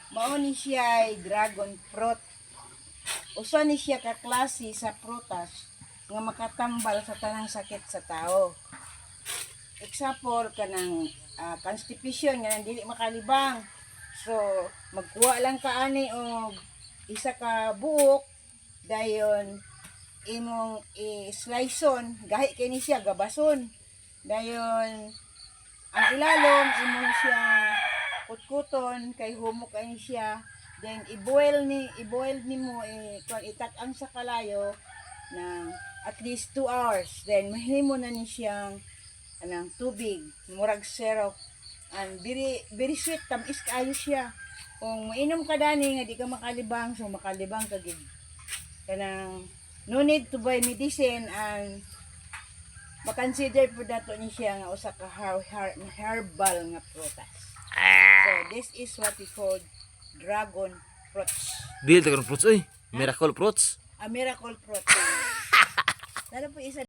Mao ni siya ay dragon fruit. Usa ni siya ka klase sa prutas nga makatambal sa tanang sakit sa tao. Example kanang constipation nga dili makalibang. So magkuha lang ka ani og isa ka buok dayon imong i-sliceon gahi kay ni siya gabason. Dayon ang ilalom imong siya kutkuton kay humok kay ni siya. Then i-boil nimo itak-ang sa kalayo na at least 2 hours. Then mahimo na ni siyang anang tubig, murag syrup. And very sweet, tamis kaayo siya. Kung mainom ka dani nga di ka makalibang, so makalibang ka gid. Kanang no need to buy medicine and makonsider po dato ni siya nga usa ka herbal nga prutas. So this is what we call dragon fruits. Dili dragon fruits oy. Miracle fruits. A miracle fruit. Lalo po isa